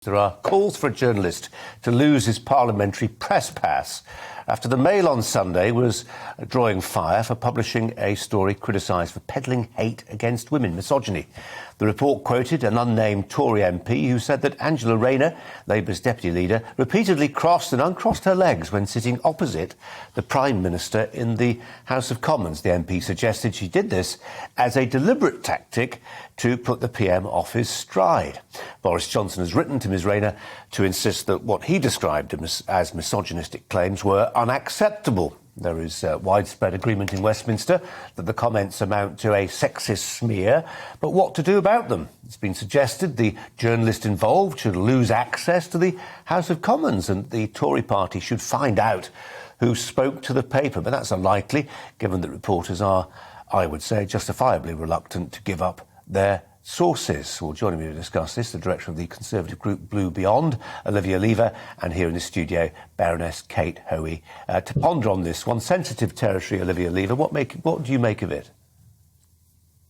There are calls for a journalist to lose his parliamentary press pass after the Mail on Sunday was drawing fire for publishing a story criticised for peddling hate against women, misogyny. The report quoted an unnamed Tory MP who said that Angela Rayner, Labour's deputy leader, repeatedly crossed and uncrossed her legs when sitting opposite the Prime Minister in the House of Commons. The MP suggested she did this as a deliberate tactic to put the PM off his stride. Boris Johnson has written to Ms Rayner to insist that what he described as misogynistic claims were unacceptable. There is widespread agreement in Westminster that the comments amount to a sexist smear, but what to do about them? It's been suggested the journalist involved should lose access to the House of Commons and the Tory party should find out who spoke to the paper, but that's unlikely, given that reporters are, I would say, justifiably reluctant to give up their sources. Well, joining me to discuss this, the director of the Conservative group Blue Beyond, Olivia Lever, and here in the studio, Baroness Kate Hoey. To ponder on this one, sensitive territory, Olivia Lever, what do you make of it?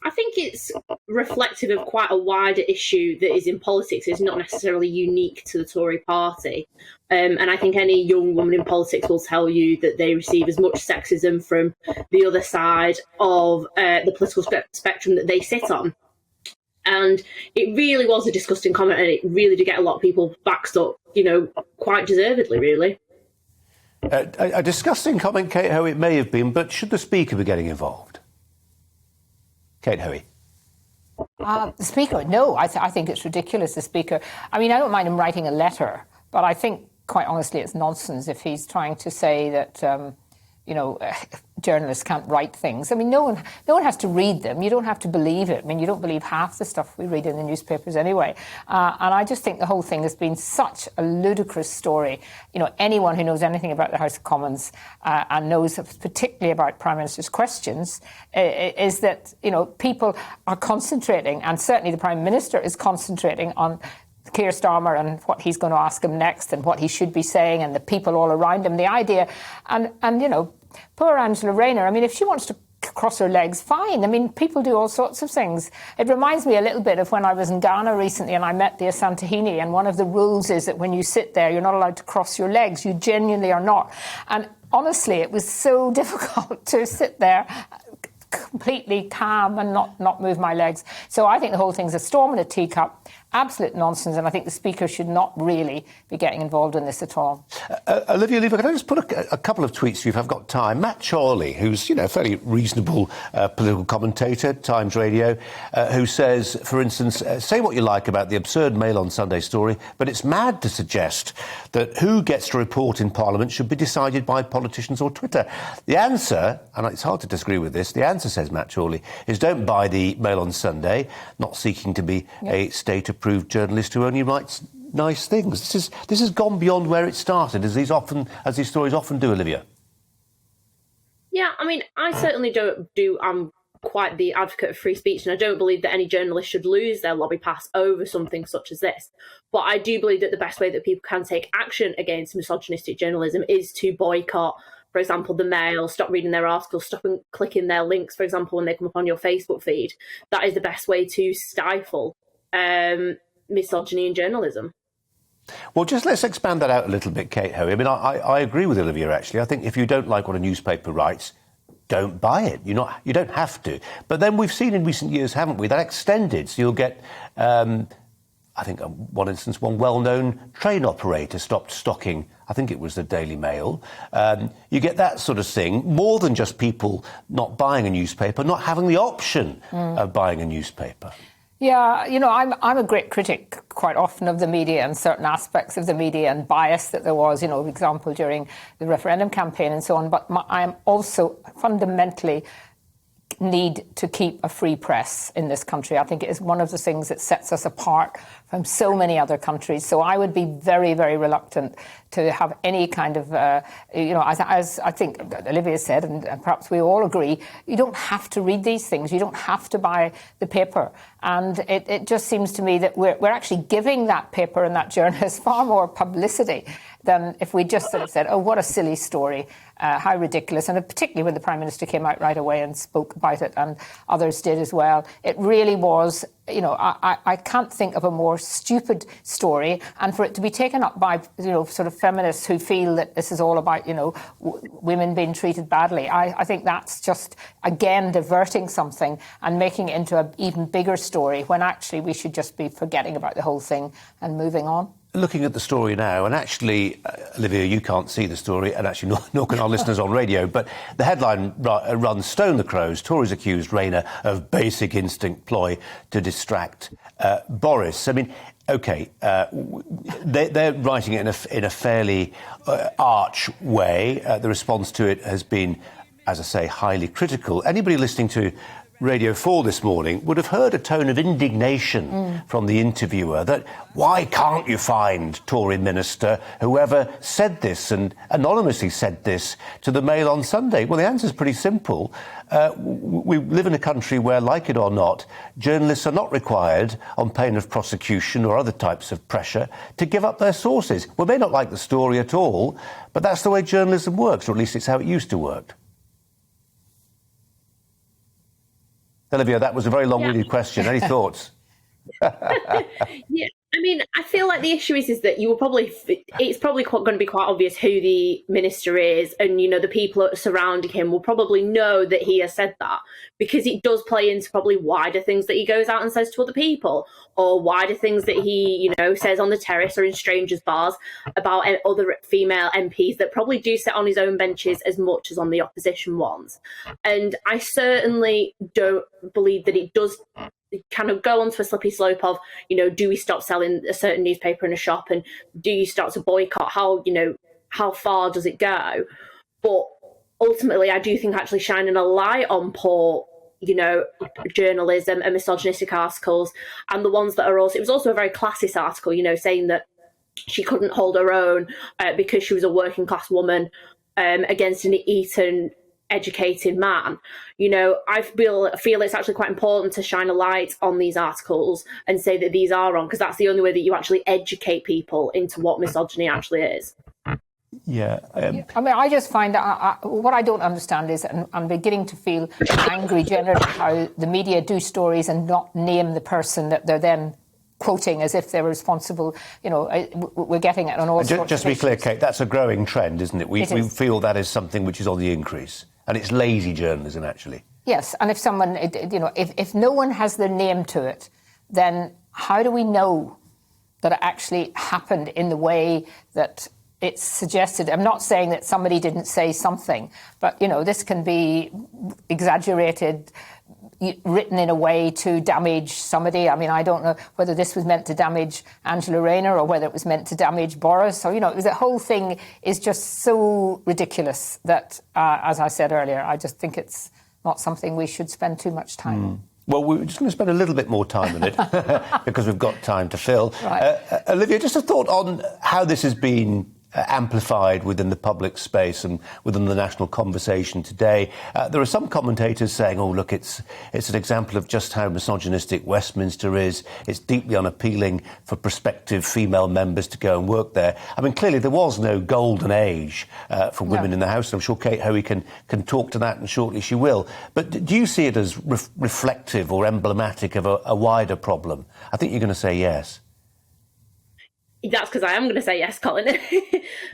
I think it's reflective of quite a wider issue that is in politics. It's not necessarily unique to the Tory party. And I think any young woman in politics will tell you that they receive as much sexism from the other side of the political spectrum that they sit on. And it really was a disgusting comment, and it really did get a lot of people backed up, quite deservedly, really. A disgusting comment, Kate Hoey, it may have been, but should the Speaker be getting involved? Kate Hoey. The Speaker, no, I think it's ridiculous, the Speaker. I mean, I don't mind him writing a letter, but I think, quite honestly, it's nonsense if he's trying to say that, journalists can't write things. I mean, no one has to read them. You don't have to believe it. I mean, you don't believe half the stuff we read in the newspapers anyway. And I just think the whole thing has been such a ludicrous story. Anyone who knows anything about the House of Commons and knows particularly about Prime Minister's questions is that, people are concentrating, and certainly the Prime Minister is concentrating on Keir Starmer and what he's going to ask him next and what he should be saying and the people all around him, the idea. And poor Angela Rayner, I mean, if she wants to cross her legs, fine. I mean, people do all sorts of things. It reminds me a little bit of when I was in Ghana recently and I met the Asantehene, and one of the rules is that when you sit there, you're not allowed to cross your legs. You genuinely are not. And honestly, it was so difficult to sit there completely calm and not move my legs. So I think the whole thing's a storm in a teacup, absolute nonsense, and I think the Speaker should not really be getting involved in this at all. Olivia Lever, can I just put a couple of tweets to you if I've got time? Matt Chorley, who's, a fairly reasonable political commentator, Times Radio, who says, for instance, say what you like about the absurd Mail on Sunday story, but it's mad to suggest that who gets to report in Parliament should be decided by politicians or Twitter. The answer, and it's hard to disagree with this, the answer, says Matt Chorley, is don't buy the Mail on Sunday, not seeking to be a state-approved journalist who only writes nice things. This has gone beyond where it started, as these stories often do, Olivia. Yeah, I mean, I certainly I'm quite the advocate of free speech, and I don't believe that any journalist should lose their lobby pass over something such as this. But I do believe that the best way that people can take action against misogynistic journalism is to boycott, for example, the Mail, stop reading their articles, stop and clicking their links, for example, when they come up on your Facebook feed. That is the best way to stifle misogyny in journalism. Well, just let's expand that out a little bit, Kate Hoey. I mean, I agree with Olivia, actually. I think if you don't like what a newspaper writes, don't buy it. You don't have to. But then we've seen in recent years, haven't we, that extended. So you'll get, I think, one instance, one well-known train operator stopped stocking, I think it was the Daily Mail. You get that sort of thing, more than just people not buying a newspaper, not having the option of buying a newspaper. Yeah, I'm a great critic quite often of the media and certain aspects of the media and bias that there was, for example, during the referendum campaign and so on. But I am also fundamentally need to keep a free press in this country. I think it is one of the things that sets us apart from so many other countries. So I would be very, very reluctant to have any kind of, as I think Olivia said, and perhaps we all agree, you don't have to read these things. You don't have to buy the paper. And it just seems to me that we're actually giving that paper and that journalist far more publicity than if we just sort of said, oh, what a silly story, how ridiculous. And particularly when the Prime Minister came out right away and spoke about it, and others did as well. It really was I can't think of a more stupid story, and for it to be taken up by, sort of feminists who feel that this is all about, women being treated badly. I think that's just, again, diverting something and making it into an even bigger story when actually we should just be forgetting about the whole thing and moving on. Looking at the story now, and actually, Olivia, you can't see the story, and actually nor can our listeners on radio, but the headline runs, "Stone the Crows, Tories accused Rayner of basic instinct ploy to distract Boris." I mean, OK, they're writing it in a fairly arch way. The response to it has been, as I say, highly critical. Anybody listening to Radio 4 this morning would have heard a tone of indignation from the interviewer that, why can't you find Tory minister whoever said this and anonymously said this to the Mail on Sunday? Well, the answer is pretty simple. We live in a country where, like it or not, journalists are not required, on pain of prosecution or other types of pressure, to give up their sources. We may not like the story at all, but that's the way journalism works, or at least it's how it used to work. Olivia, that was a very long-winded question. Any thoughts? Yeah, I mean, I feel like the issue is that it's probably going to be quite obvious who the minister is, and the people surrounding him will probably know that he has said that, because it does play into probably wider things that he goes out and says to other people, or wider things that he says on the terrace or in strangers' bars about other female MPs that probably do sit on his own benches as much as on the opposition ones. And I certainly don't believe that it does kind of go onto a slippery slope of, do we stop selling a certain newspaper in a shop, and do you start to boycott? How far does it go? But ultimately, I do think actually shining a light on poor, journalism and misogynistic articles, and the ones that are also, it was also a very classist article, saying that she couldn't hold her own because she was a working class woman against an Eton educated man. I feel it's actually quite important to shine a light on these articles and say that these are wrong, because that's the only way that you actually educate people into what misogyny actually is. Yeah. I mean, I just find what I don't understand is, and I'm beginning to feel angry generally, how the media do stories and not name the person that they're then quoting as if they're responsible. We're getting it on all sorts. Just to be clear, Kate, that's a growing trend, isn't it? We feel that is something which is on the increase, and it's lazy journalism, actually. Yes, and if someone, if no one has their name to it, then how do we know that it actually happened in the way that it's suggested? I'm not saying that somebody didn't say something, but, this can be exaggerated, written in a way to damage somebody. I mean, I don't know whether this was meant to damage Angela Rayner or whether it was meant to damage Boris. So, the whole thing is just so ridiculous that, as I said earlier, I just think it's not something we should spend too much time on. Well, we're just going to spend a little bit more time on it because we've got time to fill. Right. Olivia, just a thought on how this has been amplified within the public space and within the national conversation today. There are some commentators saying, oh, look, it's an example of just how misogynistic Westminster is. It's deeply unappealing for prospective female members to go and work there. I mean, clearly there was no golden age for women in the House. I'm sure Kate Hoey can talk to that, and shortly she will. But do you see it as reflective or emblematic of a wider problem? I think you're going to say yes. That's because I am going to say yes, Colin.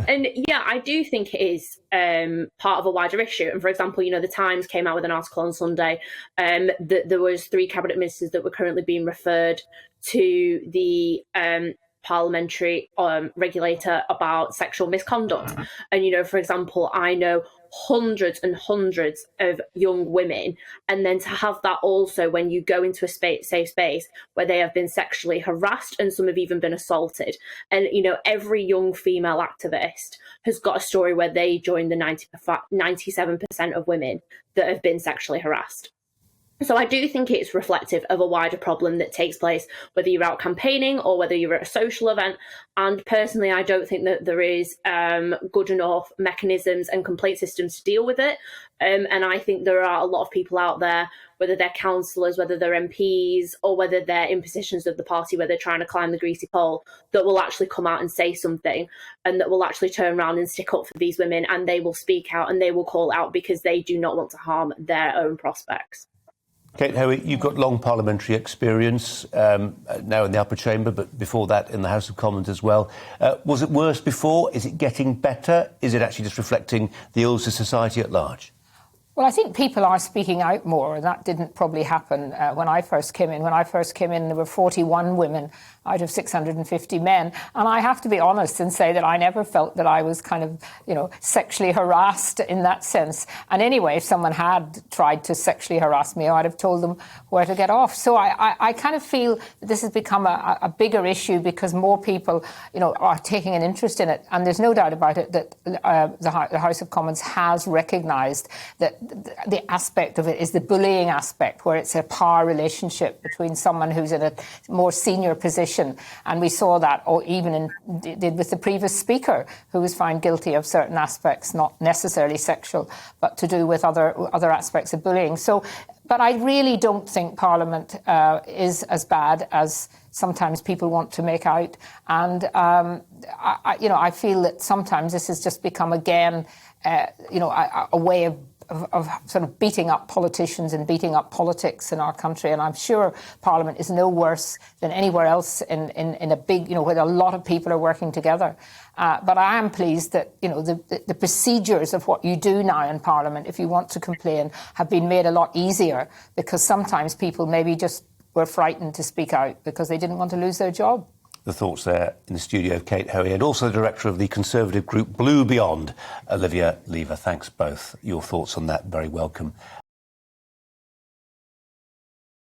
And yeah, I do think it is part of a wider issue. And for example, the Times came out with an article on Sunday that there was 3 cabinet ministers that were currently being referred to the parliamentary regulator about sexual misconduct. And, for example, I know hundreds and hundreds of young women, and then to have that also when you go into a safe space where they have been sexually harassed and some have even been assaulted. And, every young female activist has got a story where they join the 97% of women that have been sexually harassed. So I do think it's reflective of a wider problem that takes place, whether you're out campaigning or whether you're at a social event. And personally, I don't think that there is good enough mechanisms and complaint systems to deal with it. And I think there are a lot of people out there, whether they're councillors, whether they're MPs, or whether they're in positions of the party where they're trying to climb the greasy pole, that will actually come out and say something, and that will actually turn around and stick up for these women, and they will speak out and they will call out because they do not want to harm their own prospects. Kate Hoey, you've got long parliamentary experience, now in the upper chamber, but before that in the House of Commons as well. Was it worse before? Is it getting better? Is it actually just reflecting the ills of society at large? Well, I think people are speaking out more. That didn't probably happen when I first came in. When I first came in, there were 41 women out of 650 men. And I have to be honest and say that I never felt that I was kind of, sexually harassed in that sense. And anyway, if someone had tried to sexually harass me, I'd have told them where to get off. So I kind of feel that this has become a bigger issue because more people, are taking an interest in it. And there's no doubt about it that the House of Commons has recognised that the aspect of it is the bullying aspect, where it's a power relationship between someone who's in a more senior position. And we saw that even with the previous speaker, who was found guilty of certain aspects, not necessarily sexual, but to do with other aspects of bullying. So, but I really don't think Parliament is as bad as sometimes people want to make out. And, I feel that sometimes this has just become, again, a way of sort of beating up politicians and beating up politics in our country. And I'm sure Parliament is no worse than anywhere else in a big, where a lot of people are working together. But I am pleased that, the procedures of what you do now in Parliament, if you want to complain, have been made a lot easier, because sometimes people maybe just were frightened to speak out because they didn't want to lose their job. The thoughts there in the studio of Kate Hoey, and also the director of the Conservative group Blue Beyond, Olivia Lever. Thanks both. Your thoughts on that, very welcome.